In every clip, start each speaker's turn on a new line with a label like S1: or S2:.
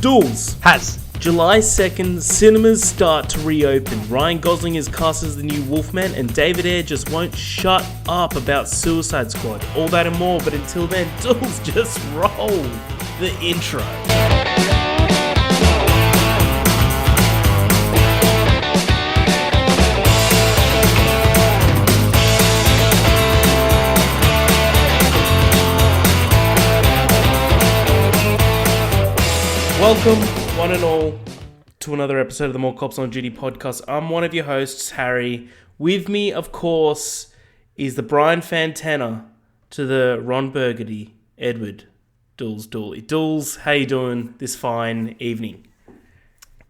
S1: Dools.
S2: Has.
S1: July 2nd, cinemas start to reopen. Ryan Gosling is cast as the new Wolfman, and David Ayer just won't shut up about Suicide Squad. All that and more, but until then, Dools, just roll the intro. Welcome, one and all, to another episode of the More Cops on Duty podcast. I'm one of your hosts, Harry. With me, of course, is the Brian Fantana to the Ron Burgundy, Edward Dools Dooley. Dools, how you doing this fine evening?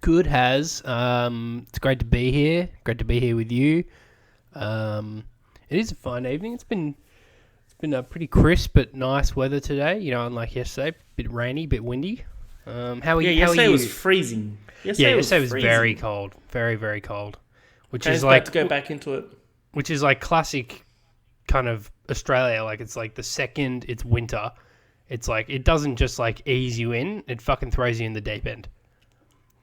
S2: Good, Has. It's great to be here. Great to be here with you. It is a fine evening. It's been a pretty crisp but nice weather today. You know, unlike yesterday, a bit rainy, a bit windy. How are you?
S1: Yesterday was freezing.
S2: Yesterday was very cold. Very, very cold. Which
S1: and
S2: is
S1: it's
S2: like
S1: about to go back into it.
S2: Which is like classic kind of Australia. Like it's like the second it's winter, it's like it doesn't just like ease you in, it fucking throws you in the deep end.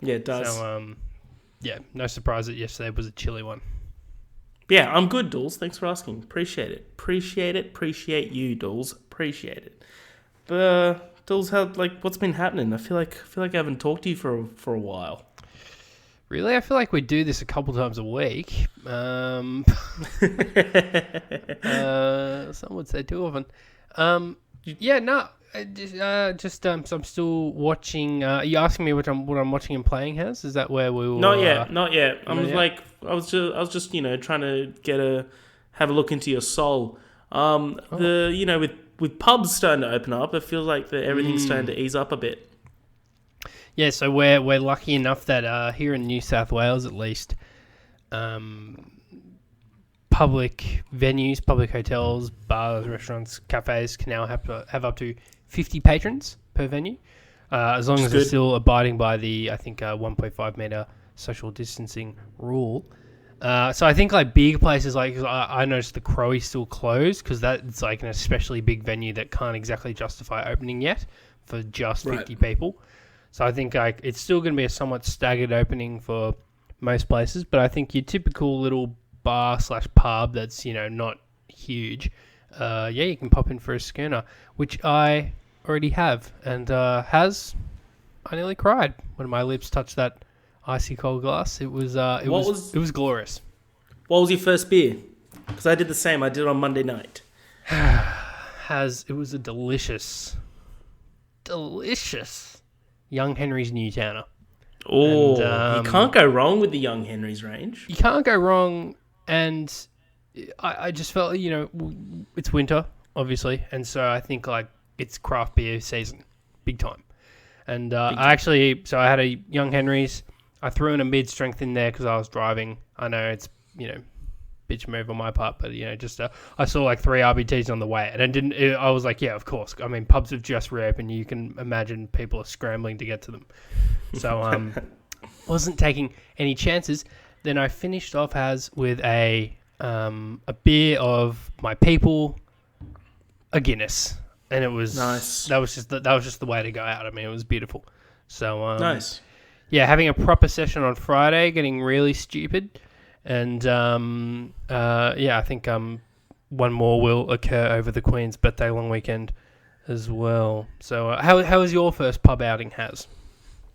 S1: Yeah, it does.
S2: So yeah, no surprise that yesterday was a chilly one.
S1: Yeah, I'm good, Dools. Thanks for asking. Appreciate it. Appreciate you, Dools. Appreciate it. But Dools, what's been happening? I feel like I haven't talked to you for a while.
S2: Really? I feel like we do this a couple times a week. Some would say too often. So I'm still watching. Are you asking me what I'm watching and playing? Has is that where we will?
S1: Not yet. I was just trying to have a look into your soul. With pubs starting to open up, it feels like everything's starting to ease up a bit.
S2: Yeah, so we're lucky enough that here in New South Wales, at least, public venues, public hotels, bars, restaurants, cafes can now have up to 50 patrons per venue, as long as they're still abiding by the 1.5 meter social distancing rule. So I think like big places cause I noticed the Crowy's still closed because that's like an especially big venue that can't exactly justify opening yet for just 50 people. So I think like it's still going to be a somewhat staggered opening for most places, but I think your typical little bar/pub that's not huge, you can pop in for a schooner, which I already have, and I nearly cried when my lips touched that icy cold glass. It was glorious.
S1: What was your first beer? Because I did the same. I did it on Monday night.
S2: It was a delicious Young Henry's Newtowner.
S1: Oh, you can't go wrong with the Young Henry's range.
S2: You can't go wrong, and I just felt it's winter obviously, and so I think like it's craft beer season, big time. And I had a Young Henry's. I threw in a mid-strength in there because I was driving. I know it's, bitch move on my part, but, I saw like 3 RBTs on the way, and I was like, yeah, of course. I mean, pubs have just reopened. You can imagine people are scrambling to get to them. So, wasn't taking any chances. Then I finished off with a beer of my people, a Guinness. And it was nice. That was just the way to go out. I mean, it was beautiful. So,
S1: nice.
S2: Yeah, having a proper session on Friday, getting really stupid, and I think one more will occur over the Queen's birthday long weekend as well. So, how was your first pub outing, Has?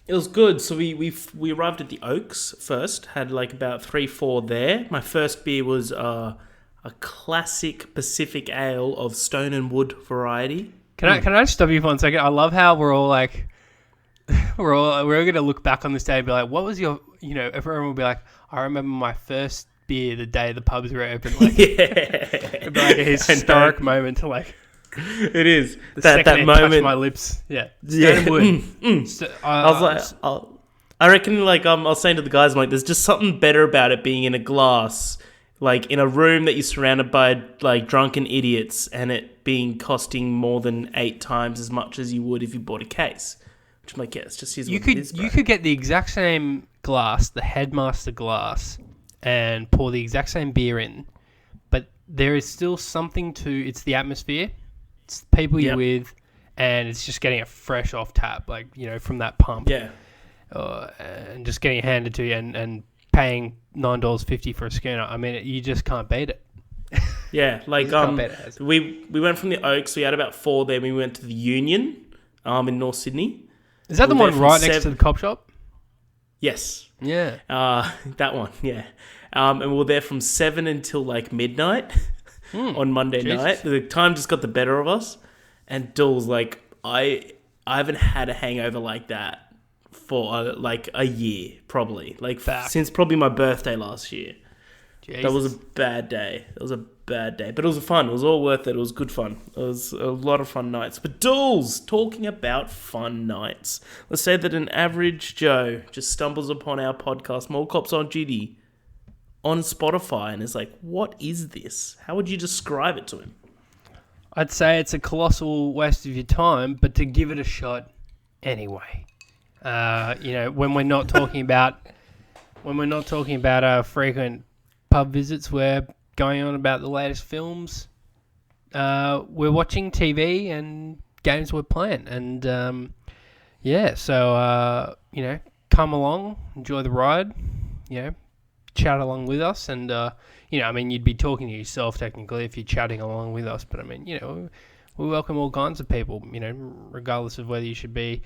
S1: It was good. So we arrived at the Oaks first. Had like about 3-4 there. My first beer was a classic Pacific ale of Stone and Wood variety.
S2: Can I just stop you for 1 second? I love how we're all like. We're all going to look back on this day and be like, what was your, everyone will be like, I remember my first beer the day the pubs were open. Like, it'd be like a historic moment to like.
S1: It is.
S2: That
S1: moment.
S2: Touched my lips. Yeah. Wood.
S1: I reckon like, I was saying to the guys, I'm like, there's just something better about it being in a glass, like in a room that you're surrounded by like drunken idiots, and it costing more than 8 times as much as you would if you bought a case. Which I'm like, yeah, it's just
S2: you could get the exact same glass, the Headmaster glass, and pour the exact same beer in, but there is still something to it's the atmosphere, it's the people you're with, and it's just getting it fresh off tap, like, from that pump.
S1: Yeah.
S2: And just getting it handed to you and paying $9.50 for a schooner. I mean, you just can't beat it.
S1: Yeah, like we went from the Oaks. We had about 4 there. We went to the Union, in North Sydney.
S2: Is that the one right next to the cop shop?
S1: Yes.
S2: Yeah.
S1: That one. Yeah. And we were there from 7 until like midnight on Monday night. The time just got the better of us, and Dools, like, I haven't had a hangover like that for like a year, probably, like since probably my birthday last year. Jesus. That was a bad day. But it was fun. It was all worth it. It was good fun. It was a lot of fun nights. But Dools, talking about fun nights, let's say that an average Joe just stumbles upon our podcast, Mall Cops on Duty, on Spotify, and is like, what is this? How would you describe it to him?
S2: I'd say it's a colossal waste of your time, but to give it a shot anyway. When we're not talking about our frequent pub visits, we're going on about the latest films. We're watching TV and games we're playing, and so come along, enjoy the ride, chat along with us, and you'd be talking to yourself technically if you're chatting along with us, but I mean, we welcome all kinds of people, regardless of whether you should be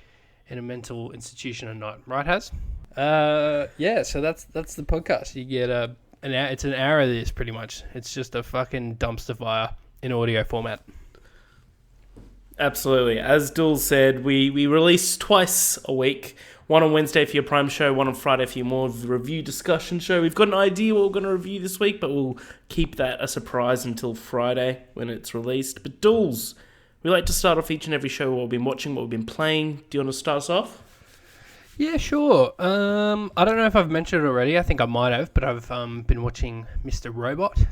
S2: in a mental institution or not, right, Haz? So that's the podcast. You get it's an hour of this, pretty much. It's just a fucking dumpster fire in audio format.
S1: Absolutely. As Dools said, we release twice a week. One on Wednesday for your Prime show, one on Friday for your more of the review discussion show. We've got an idea what we're going to review this week, but we'll keep that a surprise until Friday when it's released. But Dools, we like to start off each and every show what we've been watching, what we've been playing. Do you want to start us off?
S2: Yeah, sure. I don't know if I've mentioned it already. I think I might have, but I've been watching Mr. Robot,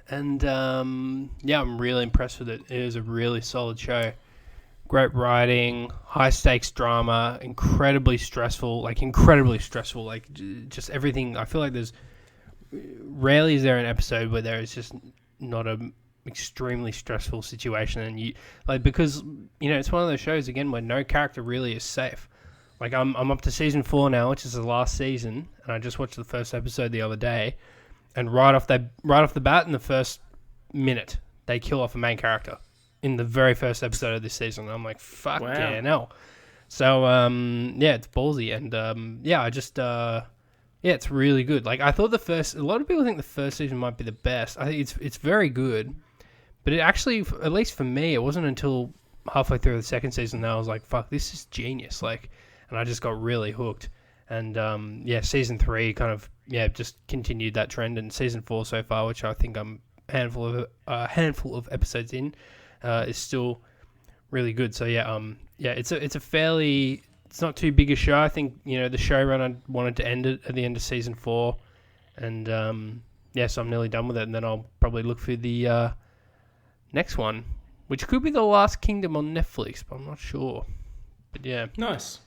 S2: and I'm really impressed with it. It is a really solid show. Great writing, high stakes drama, incredibly stressful, like just everything. I feel like there's rarely is there an episode where there is just not a extremely stressful situation, and because it's one of those shows again where no character really is safe. Like, I'm up to season 4 now, which is the last season, and I just watched the first episode the other day, and right off the bat, in the first minute, they kill off a main character in the very first episode of this season. I'm like, fuck yeah, no. So, it's ballsy, and it's really good. Like, I thought a lot of people think the first season might be the best. I think it's very good, but it actually, at least for me, it wasn't until halfway through the second season that I was like, fuck, this is genius. Like, and I just got really hooked. And, season 3 kind of, just continued that trend. And season 4 so far, which I think I'm a handful of episodes in, is still really good. So, it's it's not too big a show. I think, the showrunner wanted to end it at the end of season 4. And, so I'm nearly done with it. And then I'll probably look for the next one, which could be The Last Kingdom on Netflix, but I'm not sure. But, yeah.
S1: Nice.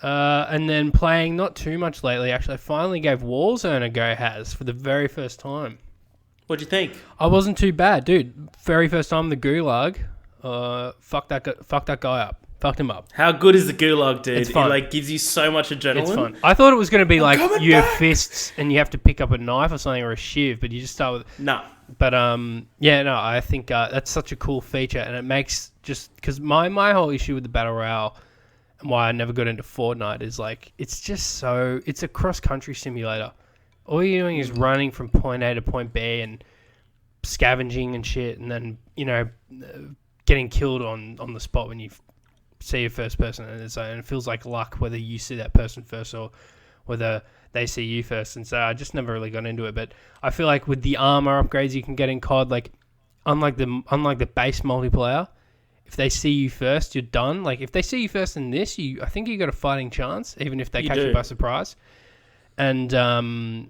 S2: And then playing not too much lately. Actually, I finally gave Warzone a go, for the very first time.
S1: What'd you think?
S2: I wasn't too bad, dude. Very first time, the Gulag. Fucked that guy up. Fucked him up.
S1: How good is the Gulag, dude?
S2: It's fun.
S1: It gives you so much adrenaline.
S2: It's fun. I thought it was going to be you have fists and you have to pick up a knife or something or a shiv, but you just start with...
S1: No.
S2: But, I think that's such a cool feature, and it makes just... Because my whole issue with the Battle Royale and why I never got into Fortnite is, it's just so... It's a cross-country simulator. All you're doing is running from point A to point B and scavenging and shit, and then, getting killed on the spot when you see a first person, and it feels like luck whether you see that person first or whether they see you first. And so I just never really got into it. But I feel like with the armor upgrades you can get in COD, unlike the base multiplayer, if they see you first, you're done. Like, if they see you first in this, I think you got a fighting chance, even if they catch you by surprise. And plus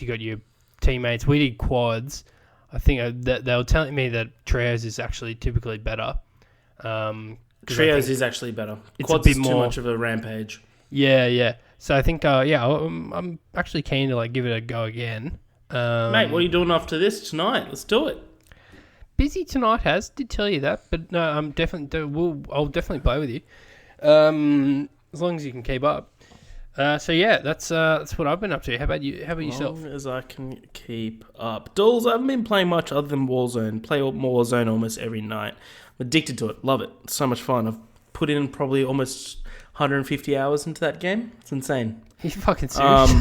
S2: you got your teammates. We did quads. I think they were telling me that trios is actually typically better.
S1: Trios is actually better.
S2: It's
S1: Quads
S2: a bit
S1: is too
S2: more,
S1: much of a rampage.
S2: Yeah. So I think, I'm actually keen to give it a go again.
S1: Mate, what are you doing after this tonight? Let's do it.
S2: busy tonight, Has. Did tell you that, but no, I'll definitely play with you. As long as you can keep up. So yeah, that's what I've been up to. How about you? How about yourself?
S1: As long as I can keep up. Dools, I haven't been playing much other than Warzone. Play Warzone almost every night. I'm addicted to it. Love it. It's so much fun. I've put in probably almost 150 hours into that game. It's insane.
S2: Are you fucking serious?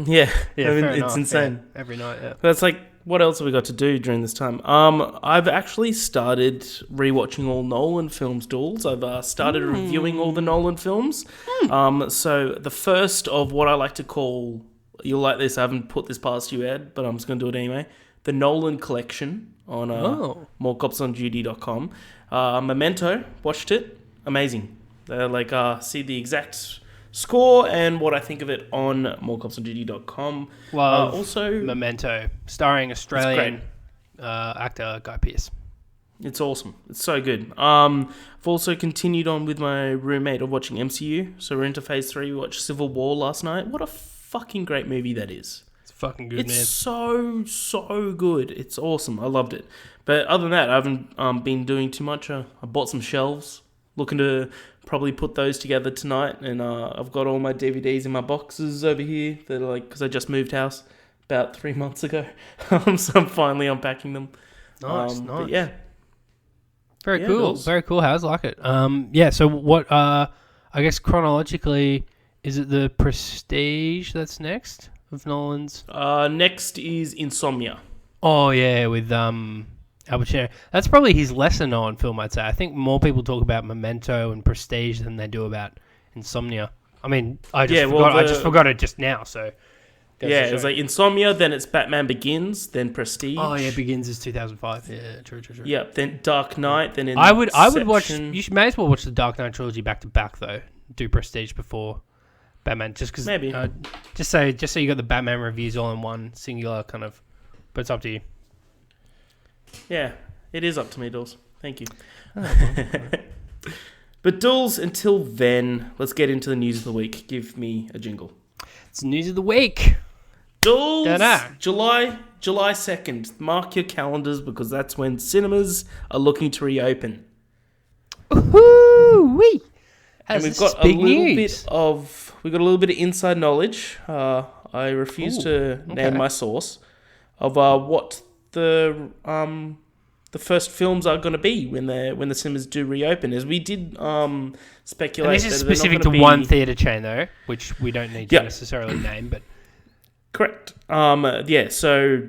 S1: Yeah.
S2: Yeah,
S1: it's insane.
S2: Yeah, every night, yeah.
S1: That's like, what else have we got to do during this time? I've actually started rewatching all Nolan films, Dools. I've started reviewing all the Nolan films. So the first of what I like to call, you'll like this, I haven't put this past you, Ed, but I'm just going to do it anyway, the Nolan Collection on morecopsonduty.com. Memento, watched it. Amazing. See the exact score and what I think of it on morecopsonduty.com.
S2: Also Memento, starring Australian actor Guy Pearce.
S1: It's awesome. It's so good. I've also continued on with my roommate of watching MCU. So we're into phase 3. We watched Civil War last night. What a fucking great movie that is.
S2: It's fucking good, man.
S1: It's so good. It's awesome. I loved it. But other than that, I haven't been doing too much. I bought some shelves. Looking to probably put those together tonight, and I've got all my DVDs in my boxes over here. They're because I just moved house about 3 months ago, so I'm finally unpacking them.
S2: Nice.
S1: But yeah,
S2: very cool. Very cool. How's like it? So what? I guess chronologically, is it the Prestige that's next of Nolan's?
S1: Next is Insomnia.
S2: Oh yeah, with Al Pacino. That's probably his lesser known film, I'd say. I think more people talk about Memento and Prestige than they do about Insomnia. I mean, I just forgot it just now, so...
S1: Yeah, it was like Insomnia, then it's Batman Begins, then Prestige.
S2: Oh yeah, Begins is 2005. Yeah, true.
S1: Yeah, then Dark Knight, then
S2: I would watch... You may as well watch the Dark Knight trilogy back to back, though. Do Prestige before Batman, just because...
S1: Maybe.
S2: Just so you got the Batman reviews all in one singular kind of... But it's up to you.
S1: Yeah, it is up to me, Dools. Thank you. But Dools, until then, let's get into the news of the week. Give me a jingle.
S2: It's news of the week.
S1: Dools, July 2nd. Mark your calendars because that's when cinemas are looking to reopen.
S2: Woo-wee!
S1: And we've got a little bit of inside knowledge. I refuse to name my source of what the first films are going to be when the cinemas do reopen. As we did speculate,
S2: and this is specific to one theatre chain though, which we don't need to necessarily name, but
S1: correct. So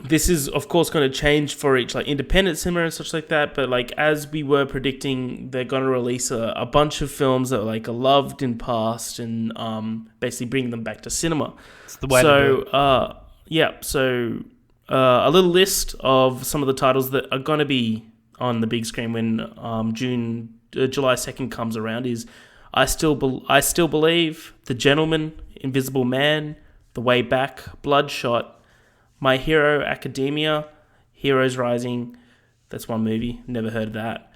S1: this is of course going to change for each independent cinema and such like that. But as we were predicting, they're going to release a bunch of films that are loved in past and basically bring them back to cinema.
S2: It's the way to do it.
S1: So. A little list of some of the titles that are going to be on the big screen when July 2nd comes around is I Still Believe, The Gentleman, Invisible Man, The Way Back, Bloodshot, My Hero Academia, Heroes Rising. That's one movie. Never heard of that.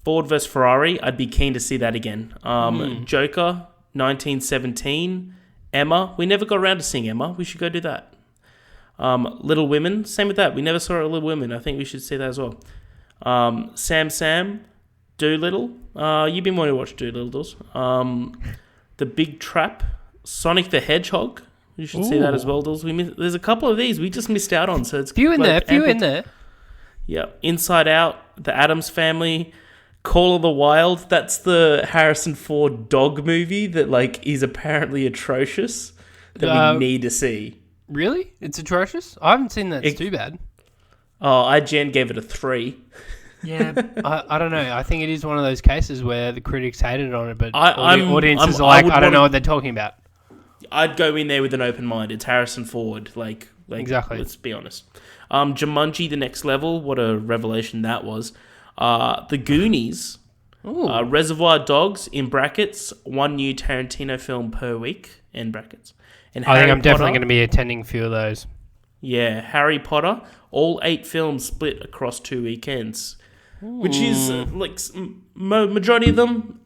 S1: Ford vs. Ferrari. I'd be keen to see that again. Joker, 1917, Emma. We never got around to seeing Emma. We should go do that. Little Women, same with that. We never saw Little Women. I think we should see that as well. Sam, Doolittle. You've been wanting to watch Doolittle's. The Big Trap, Sonic the Hedgehog. You should see that as well, Dools. There's a couple of these we just missed out on. So it's
S2: few in there.
S1: Yeah, Inside Out, The Addams Family, Call of the Wild. That's the Harrison Ford dog movie that is apparently atrocious that we need to see.
S2: Really? It's atrocious? I haven't seen that. It's too bad.
S1: Oh, IGN gave it a 3.
S2: Yeah, I don't know. I think it is one of those cases where the critics hated on it, but the audiences are I don't know what they're talking about.
S1: I'd go in there with an open mind. It's Harrison Ford.
S2: Exactly.
S1: Let's be honest. Jumanji, The Next Level. What a revelation that was. The Goonies. Reservoir Dogs, in brackets. One new Tarantino film per week, in brackets. And
S2: I think I'm definitely going to be attending a few of those.
S1: Yeah, Harry Potter, all 8 films split across 2 weekends, which is majority of them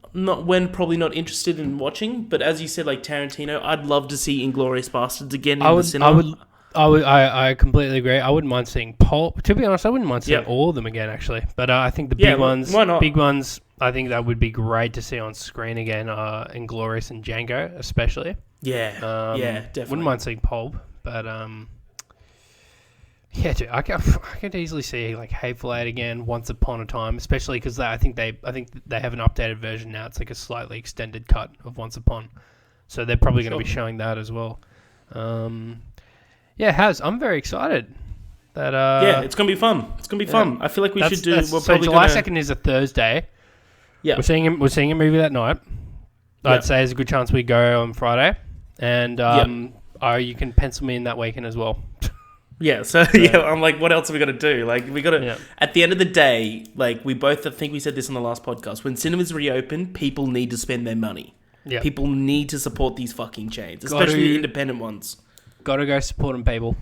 S1: probably not interested in watching. But as you said, Tarantino, I'd love to see Inglourious Bastards again in the cinema.
S2: I completely agree. I wouldn't mind seeing Pulp. To be honest, I wouldn't mind seeing all of them again, actually. But I think the big ones,
S1: why not?
S2: big ones, I think that would be great to see on screen again. Inglourious and Django, especially.
S1: Yeah, definitely.
S2: Wouldn't mind seeing Pulp, but yeah, dude, I could easily see like Hateful Eight again, Once Upon a Time, especially because I think they have an updated version now. It's like a slightly extended cut of Once Upon, so they're probably going to be showing that as well. Yeah, I'm very excited. That
S1: it's gonna be fun. It's gonna be fun. I feel like we should do. We're
S2: so
S1: probably
S2: July
S1: gonna...
S2: 2nd is a Thursday.
S1: Yeah,
S2: we're seeing a movie that night. I'd say there's a good chance we go on Friday, and you can pencil me in that weekend as well.
S1: Yeah, so I'm like, what else are we got to do? Like, we got to, at the end of the day, like, we both, I think we said this on the last podcast, when cinemas reopen, people need to spend their money. Yeah. People need to support these fucking chains, especially the independent ones.
S2: Gotta go support them, people.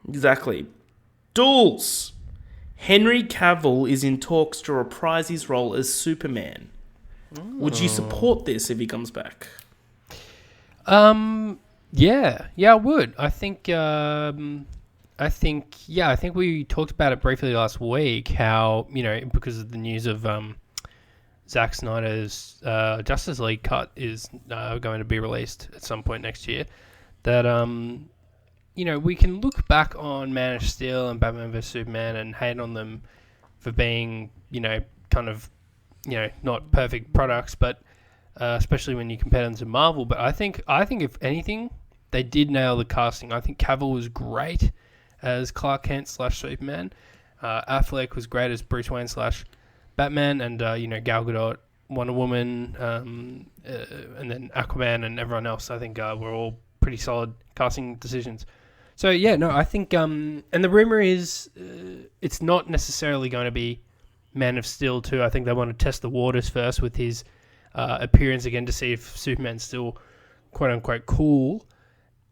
S1: Exactly. Dools. Henry Cavill is in talks to reprise his role as Superman. Would you support this if he comes back?
S2: Yeah, I would. I think we talked about it briefly last week. How because of the news of Zack Snyder's Justice League cut is going to be released at some point next year. That we can look back on Man of Steel and Batman vs Superman and hate on them for being kind of not perfect products, but especially when you compare them to Marvel. But I think if anything, they did nail the casting. I think Cavill was great as Clark Kent / Superman. Affleck was great as Bruce Wayne / Batman, and Gal Gadot, Wonder Woman, and then Aquaman and everyone else. I think were all pretty solid casting decisions. So I think and the rumor is it's not necessarily going to be Man of Steel 2. I think they want to test the waters first with his appearance again to see if Superman's still quote unquote cool.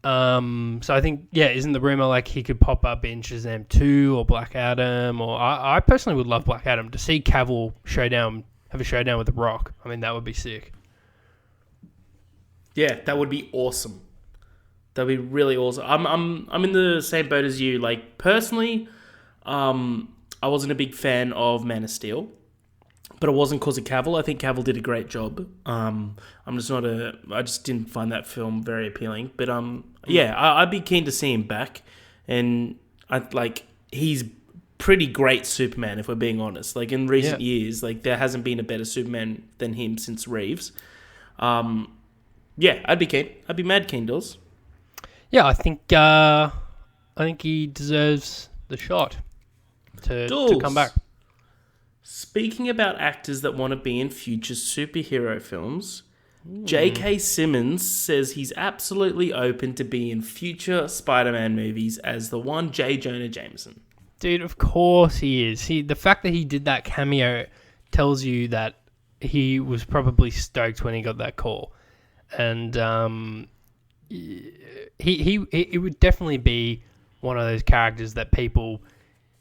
S2: So I think, isn't the rumor like he could pop up in Shazam 2 or Black Adam? Or I personally would love Black Adam to see Cavill have a showdown with The Rock. I mean, that would be sick.
S1: Yeah, that would be awesome. That'd be really awesome. I'm in the same boat as you. Like, personally, I wasn't a big fan of Man of Steel, but it wasn't because of Cavill. I think Cavill did a great job. I just didn't find that film very appealing. But I'd be keen to see him back, and he's pretty great Superman if we're being honest. Like in recent years, like there hasn't been a better Superman than him since Reeves. I'd be keen. I'd be mad keen, Dawes.
S2: Yeah, I think he deserves the shot to come back.
S1: Speaking about actors that want to be in future superhero films, J.K. Simmons says he's absolutely open to be in future Spider-Man movies as the one J. Jonah Jameson.
S2: Dude, of course he is. The fact that he did that cameo tells you that he was probably stoked when he got that call. And he would definitely be one of those characters that people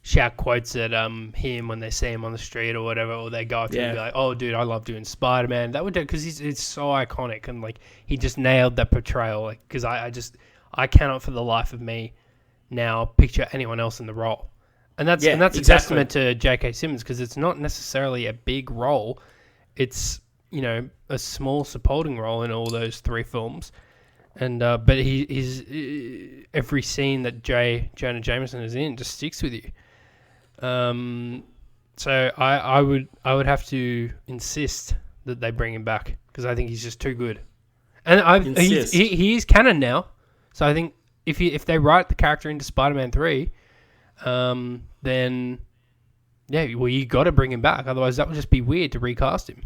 S2: shout quotes at him when they see him on the street or whatever, or they go up to him and be like, "Oh, dude, I love doing Spider-Man." That would do, because it's so iconic, and like he just nailed that portrayal. Like, because I cannot for the life of me now picture anyone else in the role, and that's exactly a testament to J.K. Simmons, because it's not necessarily a big role. It's a small supporting role in all those 3 films. And but he's every scene that Jonah Jameson is in just sticks with you. So I would have to insist that they bring him back, because I think he's just too good. And he is canon now, so I think if they write the character into Spider-Man 3, then you got to bring him back. Otherwise, that would just be weird to recast him.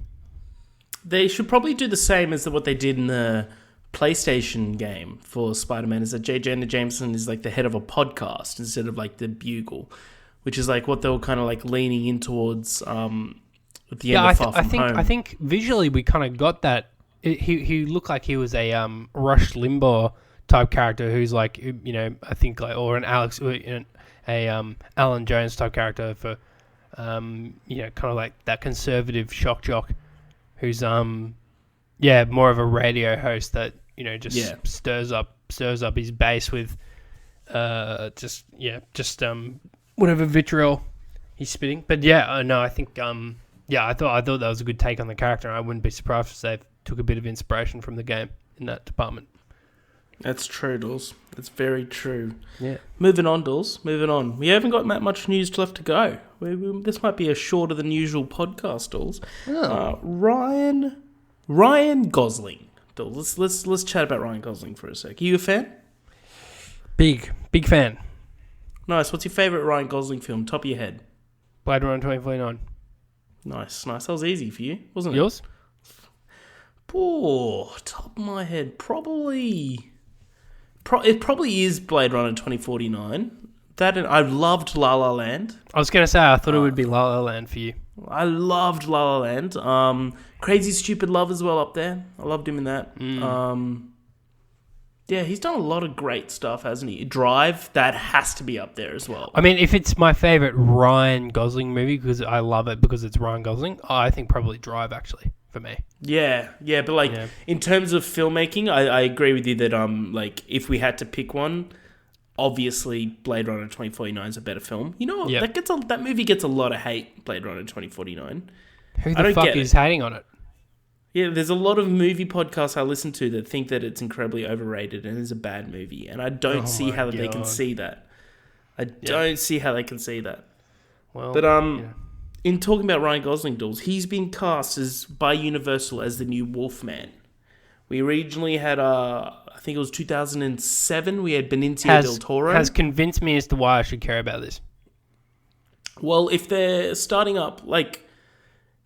S1: They should probably do the same as what they did in the PlayStation game for Spider-Man, is that J. Jonah Jameson is like the head of a podcast instead of like the Bugle, which is like what they were kind of like leaning in towards at the end of Far From Home.
S2: I think visually we kind of got that. He looked like he was a Rush Limbaugh type character who's like, I think like, or an Alan Jones type character for kind of like that conservative shock jock who's more of a radio host that just stirs up his base with just whatever vitriol he's spitting. But yeah, no, I think I thought that was a good take on the character. And I wouldn't be surprised if they took a bit of inspiration from the game in that department.
S1: That's true, Dools. That's very true.
S2: Yeah.
S1: Moving on, Dools. Moving on. We haven't got that much news left to go. This might be a shorter than usual podcast, Dools.
S2: Oh.
S1: Ryan Gosling. Dools, let's chat about Ryan Gosling for a sec. Are you a fan?
S2: Big fan.
S1: Nice. What's your favourite Ryan Gosling film? Top of your head.
S2: Blade Runner 2049.
S1: Nice. That was easy for you, wasn't it?
S2: Yours?
S1: Oh, top of my head. It probably is Blade Runner 2049. That and I loved La La Land.
S2: I was going to say, I thought it would be La La Land for you.
S1: I loved La La Land. Crazy Stupid Love as well up there. I loved him in that. Yeah, he's done a lot of great stuff, hasn't he? Drive, that has to be up there as well.
S2: I mean, if it's my favourite Ryan Gosling movie, because I love it because it's Ryan Gosling, I think probably Drive, actually, for me.
S1: Yeah, but in terms of filmmaking, I agree with you that if we had to pick one, obviously Blade Runner 2049 is a better film. You know, that movie gets a lot of hate, Blade Runner 2049.
S2: Who the fuck is hating on it?
S1: Yeah, there's a lot of movie podcasts I listen to that think that it's incredibly overrated and is a bad movie, and I don't see how they can see that. I don't see how they can see that.
S2: Well,
S1: but in talking about Ryan Gosling, Dools, he's been cast by Universal as the new Wolfman. We originally had, I think it was 2007, we had Benicio del Toro.
S2: Has convinced me as to why I should care about this.
S1: Well, if they're starting up,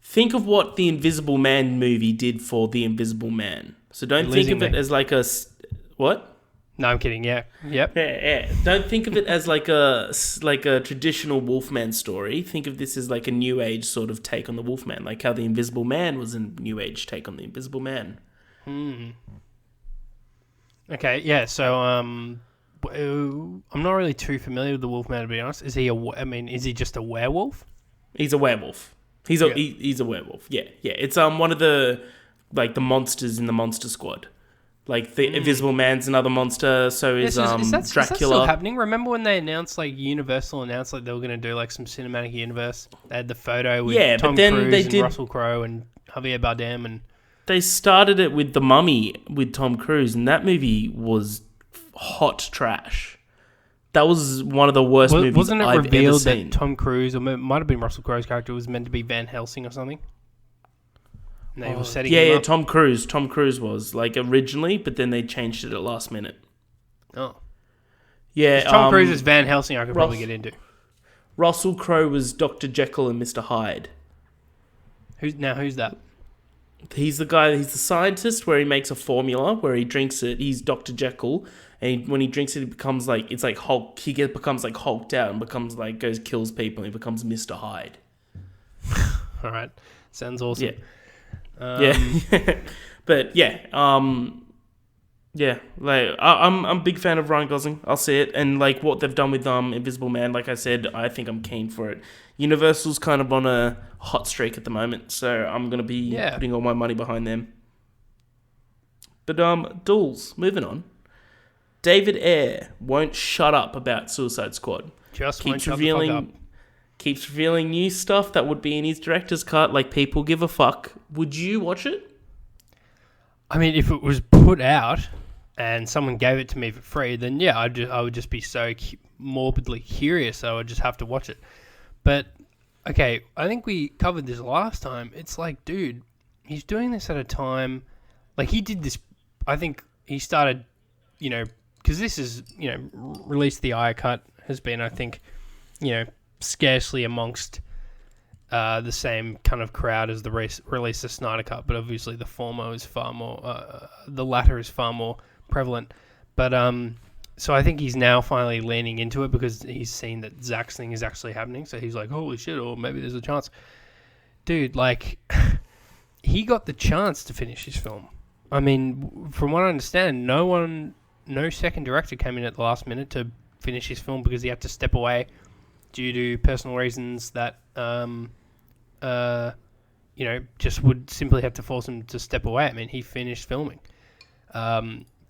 S1: think of what the Invisible Man movie did for the Invisible Man. So don't think of it as like a... What?
S2: No, I'm kidding. Yeah. Yep.
S1: Yeah. Don't think of it as like a traditional Wolfman story. Think of this as like a new age sort of take on the Wolfman, like how the Invisible Man was a new age take on the Invisible Man.
S2: Okay. Yeah. So I'm not really too familiar with the Wolfman, to be honest. Is he just a werewolf?
S1: He's a werewolf. He's a werewolf. Yeah. It's one of the the monsters in the Monster Squad. Like, the Invisible Man's another monster, so is Dracula.
S2: Is that still happening? Remember when they announced, Universal announced, they were going to do, some cinematic universe? They had the photo with Tom Cruise and Russell Crowe and Javier Bardem and...
S1: They started it with The Mummy with Tom Cruise, and that movie was hot trash. That was one of the worst movies I've ever seen.
S2: Wasn't it revealed that Tom Cruise, or it might have been Russell Crowe's character, was meant to be Van Helsing or something? And they were setting him up.
S1: Tom Cruise was, originally, but then they changed it at last minute.
S2: Oh.
S1: Yeah.
S2: Tom Cruise is Van Helsing, I could probably get into.
S1: Russell Crowe was Dr. Jekyll and Mr. Hyde.
S2: Who's that?
S1: He's the scientist where he makes a formula where he drinks it. He's Dr. Jekyll, and when he drinks it, it becomes it's like Hulk. He becomes hulked out and becomes kills people. And he becomes Mr. Hyde.
S2: All right, sounds awesome.
S1: Yeah. But I'm a big fan of Ryan Gosling. I'll see it, and what they've done with Invisible Man. Like I said, I think I'm keen for it. Universal's kind of on a hot streak at the moment, so I'm gonna be putting all my money behind them. But Dools, moving on. David Ayer won't shut up about Suicide Squad.
S2: Won't shut the fuck up.
S1: Keeps revealing new stuff that would be in his director's cut, people give a fuck. Would you watch it?
S2: I mean, if it was put out and someone gave it to me for free, then I would just be so morbidly curious, so I would just have to watch it. But, okay, I think we covered this last time. It's dude, he's doing this at a time... he did this... I think he started, because this is, released the Ayer cut has been, I think, scarcely amongst the same kind of crowd as the release of Snyder Cut, but obviously the former is far more, the latter is far more prevalent. But so I think he's now finally leaning into it because he's seen that Zack's thing is actually happening. So he's like, holy shit, or maybe there's a chance. Dude, he got the chance to finish his film. I mean, from what I understand, no second director came in at the last minute to finish his film because he had to step away due to personal reasons that, just would simply have to force him to step away. I mean, he finished filming.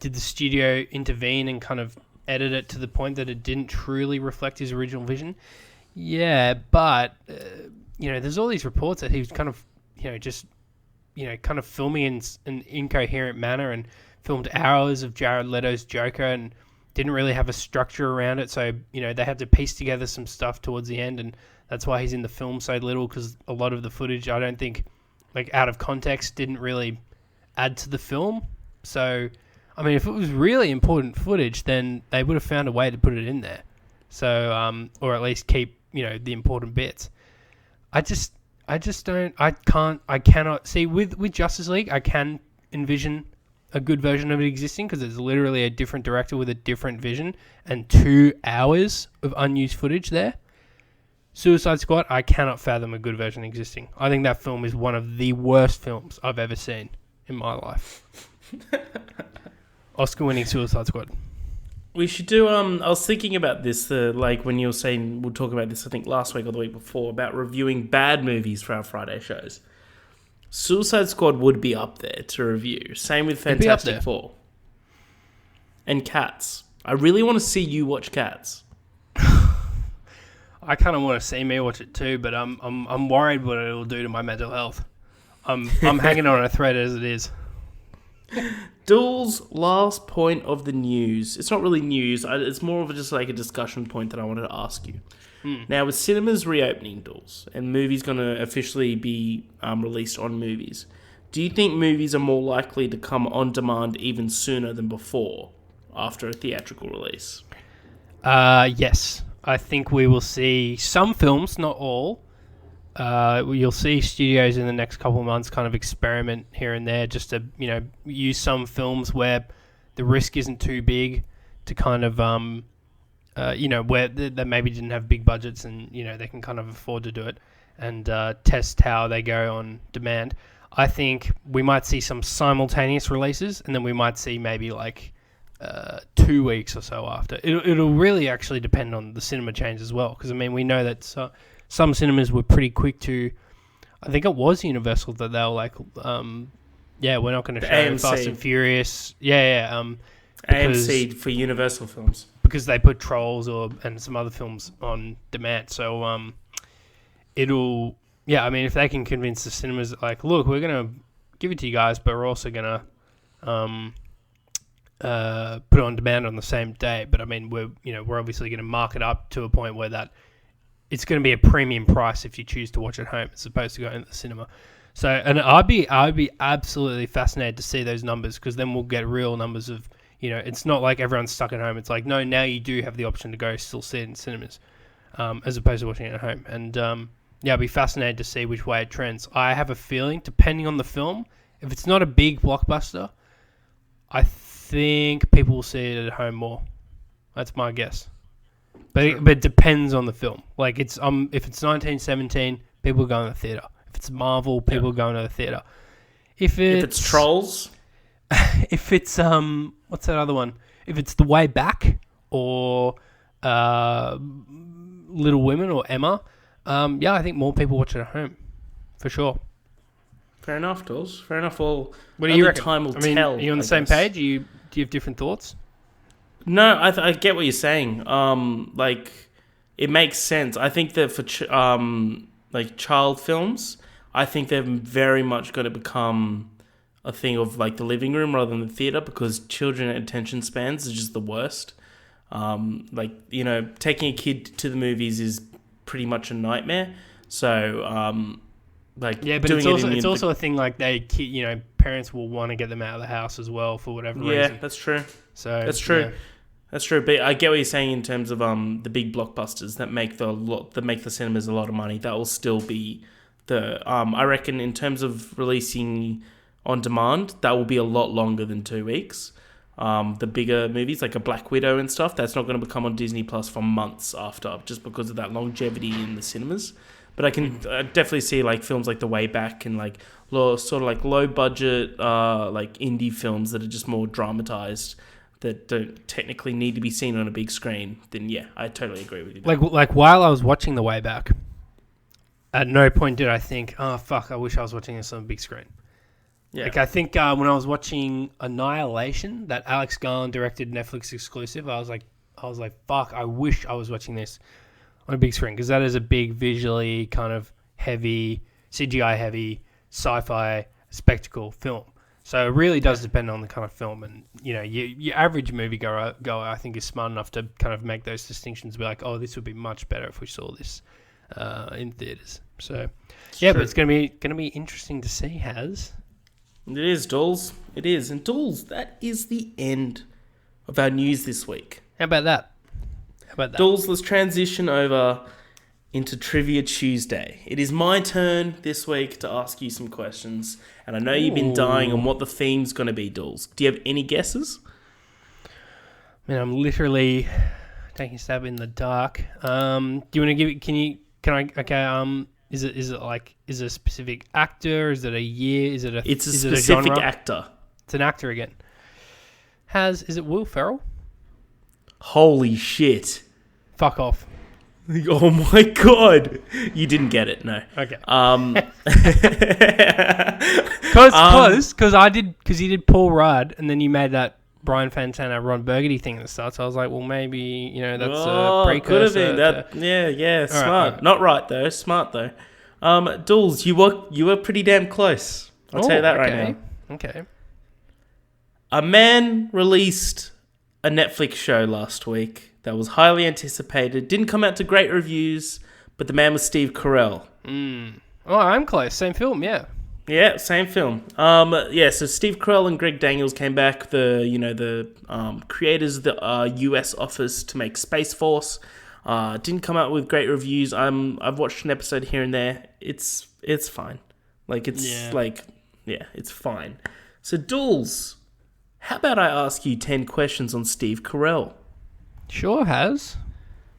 S2: Did the studio intervene and kind of edit it to the point that it didn't truly reflect his original vision. Yeah, but there's all these reports that he was kind of, kind of filming in an incoherent manner and filmed hours of Jared Leto's Joker and didn't really have a structure around it. So, they had to piece together some stuff towards the end, and that's why he's in the film so little, because a lot of the footage, I don't think, like, out of context, didn't really add to the film. So, I mean, if it was really important footage, then they would have found a way to put it in there. So, or at least keep, the important bits. I cannot see with Justice League, I can envision a good version of it existing, because it's literally a different director with a different vision and 2 hours of unused footage there. Suicide Squad, I cannot fathom a good version existing. I think that film is one of the worst films I've ever seen in my life. Oscar-winning Suicide Squad.
S1: We should do, I was thinking about this, like when you were saying, we'll talk about this, I think last week or the week before, about reviewing bad movies for our Friday shows. Suicide Squad would be up there to review. Same with Fantastic Four. And Cats. I really want to see you watch Cats.
S2: I kind of want to see me watch it too, but I'm worried what it'll do to my mental health. I'm hanging on a thread as it is.
S1: Dools, last point of the news. It's not really news. It's more of just like a discussion point that I wanted to ask you. Now, with cinemas reopening, Dools, and movies going to officially be released on movies, do you think movies are more likely to come on demand even sooner than before after a theatrical release?
S2: Yes. I think we will see some films, not all. You'll see studios in the next couple of months kind of experiment here and there just to, use some films where the risk isn't too big to kind of, where they maybe didn't have big budgets and, they can kind of afford to do it and test how they go on demand. I think we might see some simultaneous releases, and then we might see maybe like 2 weeks or so after. It'll really actually depend on the cinema chains as well, because, I mean, we know that... some cinemas were pretty quick to... I think it was Universal that they were like, we're not going to show
S1: AMC.
S2: Fast and Furious.
S1: AMC for Universal films.
S2: Because they put Trolls and some other films on demand. So it'll... Yeah, I mean, if they can convince the cinemas, like, look, we're going to give it to you guys, but we're also going to put it on demand on the same day. But, I mean, we're obviously going to mark it up to a point where that... It's going to be a premium price if you choose to watch at home as opposed to going to the cinema. So, and I'd be absolutely fascinated to see those numbers, because then we'll get real numbers of, it's not like everyone's stuck at home. It's like, no, now you do have the option to go still see it in cinemas, as opposed to watching it at home. And I'd be fascinated to see which way it trends. I have a feeling, depending on the film, if it's not a big blockbuster, I think people will see it at home more. That's my guess. But it depends on the film. Like, it's if it's 1917, people are going to the theater. If it's Marvel, people are going to the theater. If it's
S1: Trolls,
S2: if it's what's that other one? If it's The Way Back or Little Women or Emma, I think more people watch it at home, for sure.
S1: Fair enough, Dools. Fair enough. Well,
S2: what do you reckon?
S1: Time will tell.
S2: Are you on the same page? Do you have different thoughts?
S1: No, I get what you're saying. Like, it makes sense. I think that for child films, I think they're very much going to become a thing of like the living room rather than the theater, because children attention spans is just the worst. Taking a kid to the movies is pretty much a nightmare. So, but
S2: it's also a thing like parents will want to get them out of the house as well for whatever reason.
S1: Yeah, that's true.
S2: So
S1: that's true. Yeah. That's true, but I get what you're saying in terms of the big blockbusters that make the cinemas a lot of money. That will still be the I reckon in terms of releasing on demand, that will be a lot longer than 2 weeks. The bigger movies like a Black Widow and stuff, that's not going to become on Disney Plus for months after, just because of that longevity in the cinemas. But I can definitely see like films like The Way Back and like low budget like indie films that are just more dramatized, that don't technically need to be seen on a big screen. Then yeah, I totally agree with you.
S2: Like while I was watching The Way Back, at no point did I think, oh fuck, I wish I was watching this on a big screen. Yeah. Like I think when I was watching Annihilation, that Alex Garland directed Netflix exclusive, I was like, I was like, fuck, I wish I was watching this on a big screen, because that is a big visually kind of heavy, CGI heavy, sci-fi spectacle film. So it really does depend on the kind of film, and your average moviegoer, I think, is smart enough to kind of make those distinctions. Be like, oh, this would be much better if we saw this in theaters. So yeah, but it's gonna be interesting to see.
S1: It is, Dools. It is, and Dools, that is the end of our news this week.
S2: How about that?
S1: Dools, let's transition over into Trivia Tuesday. It is my turn this week to ask you some questions, and I know you've been dying on what the theme's going to be, Dools. Do you have any guesses?
S2: Man, I'm literally taking a stab in the dark. Do you want to give it? Can I? Okay. Is it a specific actor? Is it a year?
S1: It's a specific actor.
S2: It's an actor again. Is it Will Ferrell?
S1: Holy shit.
S2: Fuck off.
S1: Oh my god. You didn't get it, no.
S2: Okay. Because you did Paul Rudd, and then you made that Brian Fantana, Ron Burgundy thing at the start. So I was like, well, maybe, that's a precursor.
S1: Could have been that. Yeah, smart. Right. Not right though. Smart though. Dools, you were pretty damn close. I'll tell you that right now.
S2: Okay.
S1: A man released a Netflix show last week that was highly anticipated. Didn't come out to great reviews, but the man was Steve Carell.
S2: Oh, I'm close. Same film, yeah.
S1: Yeah, same film. So Steve Carell and Greg Daniels came back, the creators of the US office to make Space Force. Didn't come out with great reviews. I've watched an episode here and there. It's fine. It's fine. So, Dools, how about I ask you 10 questions on Steve Carell?
S2: Sure has.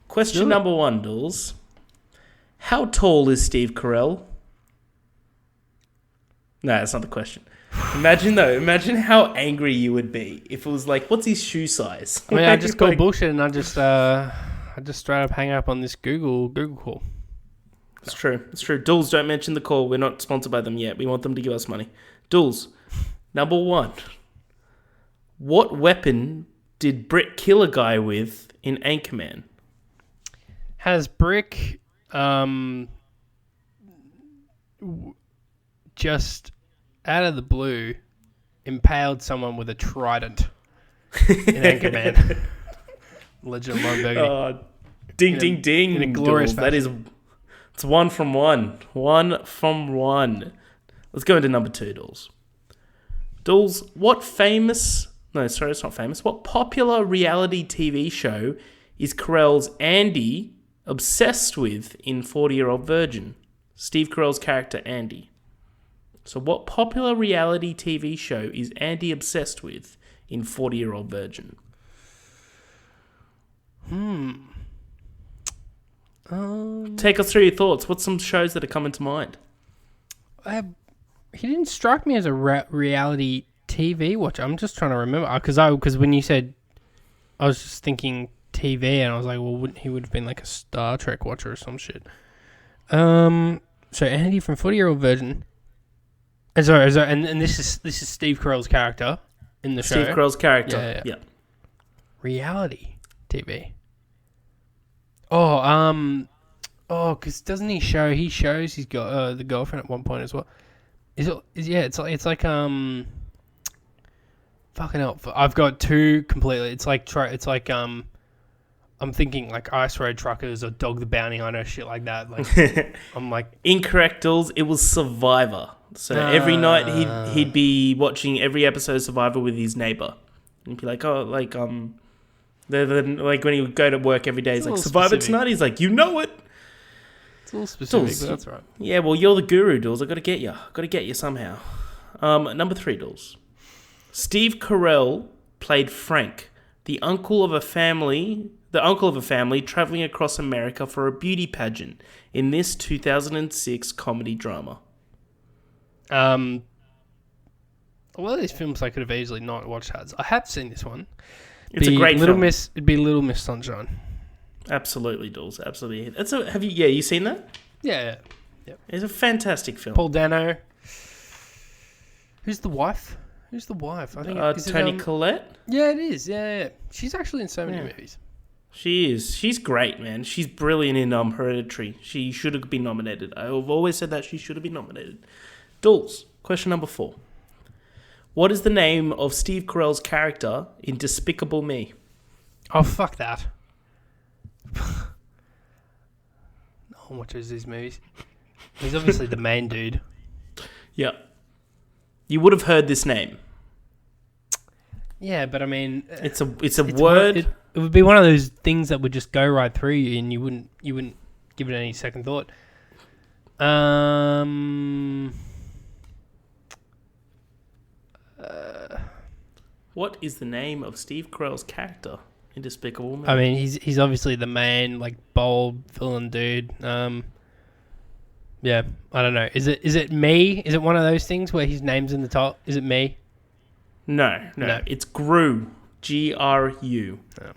S1: Question number 1, Dools. How tall is Steve Carell? No, that's not the question. Imagine how angry you would be if it was like, what's his shoe size?
S2: I mean, I just call bullshit, and I just straight up hang up on this Google call.
S1: It's true. Dools, don't mention the call. We're not sponsored by them yet. We want them to give us money. Dools, number 1. What weapon did Brick kill a guy with in Anchorman?
S2: Has Brick just out of the blue impaled someone with a trident in Anchorman? Legend of Ron Burgundy.
S1: Ding.
S2: In a glorious
S1: fashion. It's 1 from 1. 1 from 1. Let's go into number 2, Dools. Dools, it's not famous. What popular reality TV show is Carell's Andy obsessed with in 40-Year-Old Virgin? Steve Carell's character, Andy. So what popular reality TV show is Andy obsessed with in 40-Year-Old Virgin? Take us through your thoughts. What's some shows that are coming to mind?
S2: He didn't strike me as a reality TV watcher. I'm just trying to remember. Because when you said, I was just thinking TV, and I was like, well, he would have been like a Star Trek watcher or some shit. So Andy from 40-Year-Old Virgin. And this is Steve Carell's character in the show.
S1: Steve Carell's character. Yeah.
S2: Reality TV. Because doesn't he show? He shows he's got the girlfriend at one point as well. It's like fucking hell. I've got 2 completely. It's like I'm thinking like Ice Road Truckers or Dog the Bounty Hunter, shit like that. Like I'm like
S1: incorrect, Dools. It was Survivor. So every night he'd be watching every episode of Survivor with his neighbor, and be like, like like when he would go to work every day, he's like, Survivor tonight. He's like, you know it.
S2: It's all specific,
S1: Dools,
S2: but that's right.
S1: Yeah, well, you're the guru, Dools. I got to get you somehow. Number 3, Dools. Steve Carell played Frank, the uncle of a family traveling across America for a beauty pageant in this 2006 comedy drama.
S2: Well, these films I could have easily not watched. I have seen this one.
S1: It's a great film.
S2: It'd be Little Miss Sunshine.
S1: Absolutely, Dools. Absolutely. Have you seen that?
S2: Yeah.
S1: It's a fantastic film.
S2: Paul Dano. Who's the wife? I think
S1: Toni Collette.
S2: Yeah, it is. Yeah. She's actually in so many movies.
S1: She is. She's great, man. She's brilliant in Hereditary. She should have been nominated. I've always said that she should have been nominated. Dools, question number 4. What is the name of Steve Carell's character in Despicable Me?
S2: Oh, fuck that. No one watches these movies. He's obviously the main dude.
S1: Yeah. You would have heard this name.
S2: Yeah, but I mean...
S1: It's a word...
S2: It would be one of those things that would just go right through you and you wouldn't give it any second thought.
S1: What is the name of Steve Carell's character in Despicable Me?
S2: I mean, he's obviously the main, bold villain dude. Yeah, I don't know. Is it me? Is it one of those things where his name's in the top? Is it me?
S1: No. It's Gru. Gru.
S2: Oh,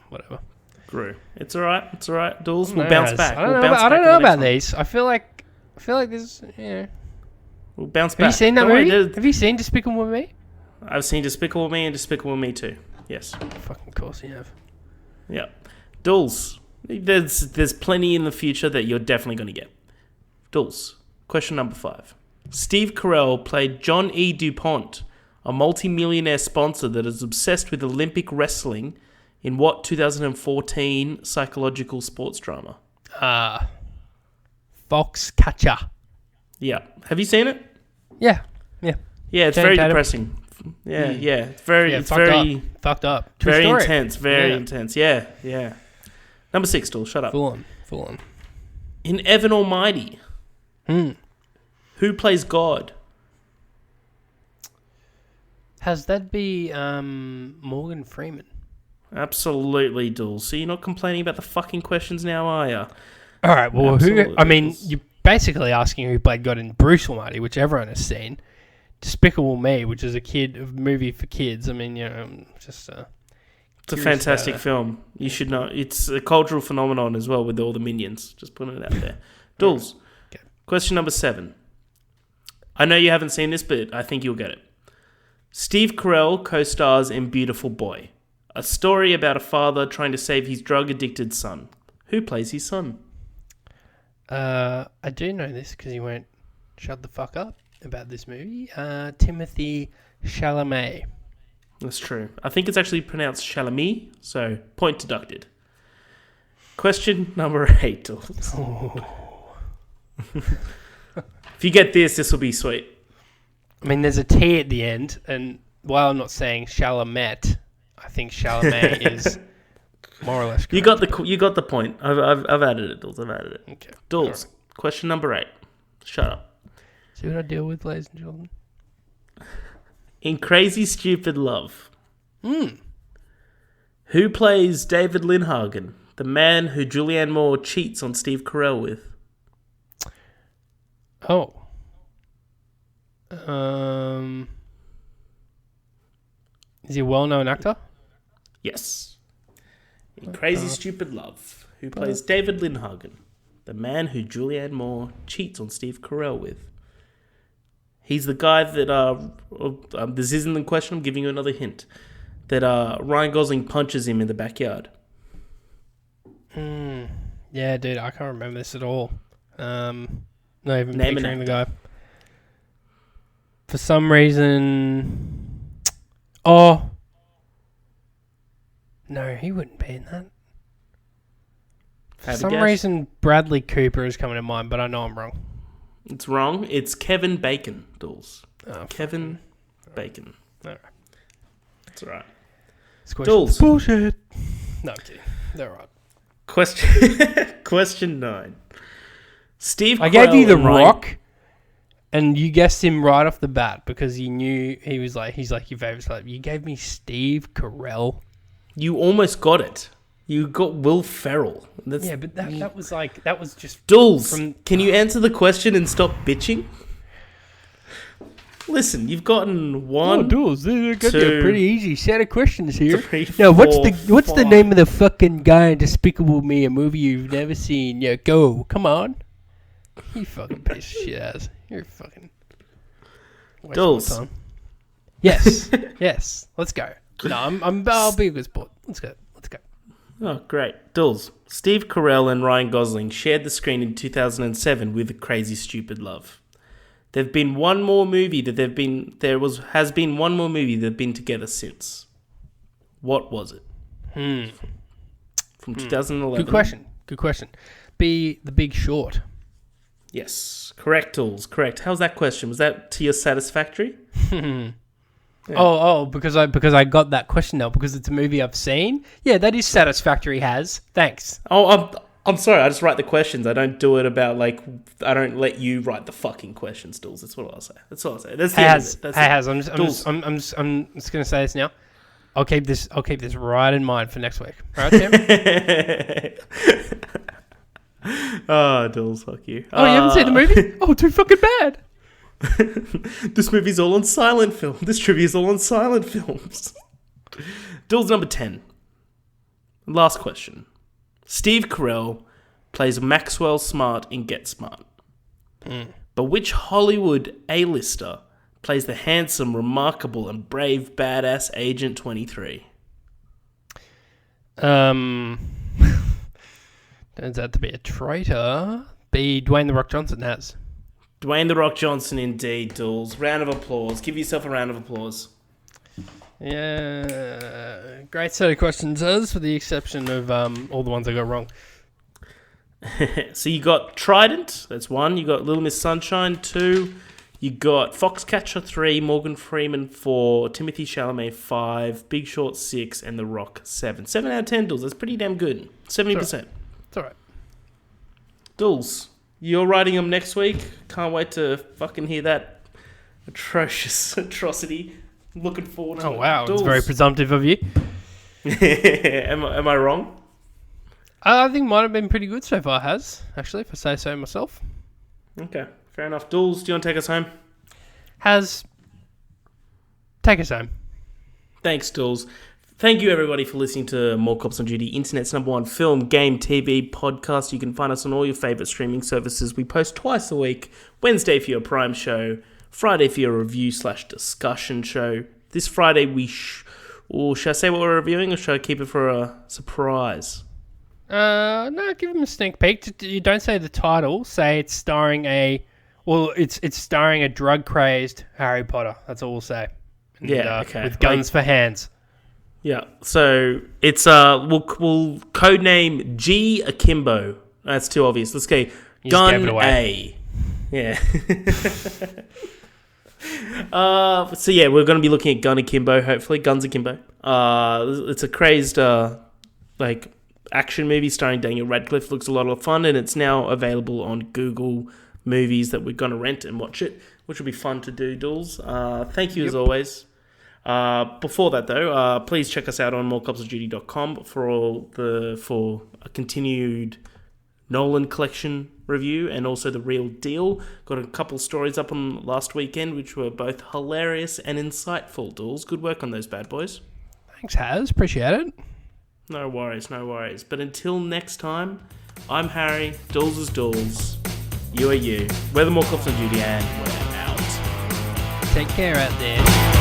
S2: whatever.
S1: Gru. It's all right. Dools, we'll bounce back.
S2: I don't know about these. I feel like this.
S1: We'll bounce back.
S2: Have you seen that movie? Have you seen Despicable Me?
S1: I've seen Despicable Me and Despicable Me 2. Yes.
S2: Fucking course you have.
S1: Yeah. Dools. There's plenty in the future that you're definitely going to get. Dools. Question number 5. Steve Carell played John E. DuPont, a multi-millionaire sponsor that is obsessed with Olympic wrestling, in what 2014 psychological sports drama?
S2: Foxcatcher.
S1: Yeah. Have you seen it?
S2: Yeah.
S1: Yeah, it's very depressing. Yeah. It's very
S2: fucked up.
S1: Very intense. Very intense. Yeah. Number 6, Dools. Shut up.
S2: Full on.
S1: In Evan Almighty, who plays God?
S2: Has that be Morgan Freeman?
S1: Absolutely, Dools. So you're not complaining about the fucking questions now, are you?
S2: All right. Well, you're basically asking who played God in Bruce Almighty, which everyone has seen. Despicable Me, which is a movie for kids. I mean, just.
S1: It's a fantastic film. You should know. It's a cultural phenomenon as well with all the minions. Just putting it out there. Dools.
S2: Okay.
S1: Question number 7. I know you haven't seen this, but I think you'll get it. Steve Carell co-stars in Beautiful Boy, a story about a father trying to save his drug-addicted son. Who plays his son?
S2: I do know this because you won't shut the fuck up about this movie. Timothy Chalamet.
S1: That's true. I think it's actually pronounced Chalamet, so point deducted. Question number 8. If you get this will be sweet.
S2: I mean, there's a T at the end, and while I'm not saying Chalamet, I think Chalamet is more or less correct.
S1: You got the point. I've added it, Dools. I've added it.
S2: Okay.
S1: Dools.
S2: Right.
S1: Question number 8. Shut up.
S2: See what I deal with, ladies and gentlemen?
S1: In Crazy Stupid Love, who plays David Lindhagen, the man who Julianne Moore cheats on Steve Carell with?
S2: Oh. Is he a well-known actor?
S1: Yes. In Crazy Stupid Love, who plays David Lindhagen, the man who Julianne Moore cheats on Steve Carell with? He's the guy that, this isn't the question, I'm giving you another hint, that Ryan Gosling punches him in the backyard.
S2: Yeah, dude, I can't remember this at all. Not even
S1: Name
S2: picturing the guy. For some reason... Oh! No, he wouldn't be in that. For some reason, Bradley Cooper is coming to mind, but I know I'm wrong.
S1: It's wrong. It's Kevin Bacon, Dools.
S2: Oh,
S1: Kevin Bacon.
S2: All right.
S1: That's all right.
S2: Dools. Bullshit. No, I'm kidding. They're all right.
S1: Question 9.
S2: I gave you The Rock, and you guessed him right off the bat because you knew he's like your favorite celebrity. You gave me Steve Carell.
S1: You almost got it. You got Will Ferrell.
S2: But that was just...
S1: Dools, can you answer the question and stop bitching? Listen, you've gotten one.
S2: Dools, they're got a pretty easy set of questions here.
S1: 3,
S2: Now,
S1: 4,
S2: what's
S1: 5.
S2: the name of the fucking guy in Despicable Me, a movie you've never seen? Yeah, go. Come on. You fucking piece of shit ass. You're fucking...
S1: Dools.
S2: Yes. Yes. Let's go. No, I'll be a good sport. Let's go.
S1: Oh, great. Dools. Steve Carell and Ryan Gosling shared the screen in 2007 with Crazy Stupid Love. There've been one more movie that has been one more movie they've been together since. What was it? From 2011.
S2: Good question. Be The Big Short.
S1: Yes, correct, Dools. Correct. How's that question? Was that to your satisfactory?
S2: Yeah. Oh, because I got that question now because it's a movie I've seen. Yeah, that is satisfactory. Thanks.
S1: Oh, I'm sorry. I just write the questions. I don't do it about I don't let you write the fucking questions, Dools. That's what I'll say. That's all I'll say. That's the end of it.
S2: I'm just gonna say this now. I'll keep this right in mind for next week. All right, Sam?
S1: Oh, Dools, fuck you.
S2: Oh, you haven't seen the movie? Oh, too fucking bad.
S1: This movie's all on silent film. This trivia's all on silent films. Dools number 10. Last question. Steve Carell plays Maxwell Smart in Get Smart. But which Hollywood A-lister plays the handsome, remarkable, and brave badass Agent 23?
S2: Turns out to be a traitor. Be Dwayne The Rock Johnson has.
S1: Dwayne The Rock Johnson, indeed, Dools. Round of applause. Give yourself a round of applause.
S2: Yeah, great set of questions, as with the exception of all the ones I got wrong.
S1: So you got Trident, that's 1. You got Little Miss Sunshine, 2. You got Foxcatcher, 3. Morgan Freeman, 4. Timothy Chalamet, 5. Big Short, 6. And The Rock, 7. 7 out of 10, Dools. That's pretty damn good. 70%.
S2: It's all right.
S1: Dools, you're writing them next week. Can't wait to fucking hear that atrocious atrocity. Looking forward to it.
S2: Oh, wow.
S1: Dools.
S2: It's very presumptive of you.
S1: Am I wrong?
S2: I think mine have been pretty good so far, actually, if I say so myself.
S1: Okay, fair enough. Dools, do you want to take us home?
S2: Take us home.
S1: Thanks, Dools. Thank you, everybody, for listening to More Cops on Duty, Internet's #1 film, game, TV, podcast. You can find us on all your favourite streaming services. We post twice a week. Wednesday for your Prime show. Friday for your review/discussion show. This Friday should I say what we're reviewing, or should I keep it for a surprise?
S2: No, give them a sneak peek. You don't say the title. Say it's starring it's starring a drug-crazed Harry Potter. That's all we'll say. And,
S1: okay.
S2: With guns for hands.
S1: Yeah, so it's we'll codename G Akimbo. That's too obvious. Let's go Gun A. Yeah. So yeah, we're going to be looking at Gun Akimbo. Hopefully, Guns Akimbo. It's a crazed action movie starring Daniel Radcliffe. Looks a lot of fun, and it's now available on Google Movies that we're going to rent and watch it, which will be fun to do. Dools. Thank you as always. Before that though, please check us out on morecopsofduty.com for a continued Nolan collection review and also The Real Deal. Got a couple stories up on last weekend which were both hilarious and insightful. Dools, good work on those bad boys.
S2: Thanks, Haz. Appreciate it.
S1: No worries. But until next time, I'm Harry. Dools is Dools. You are you. We're the More Cops on Duty, and we're out.
S2: Take care out there.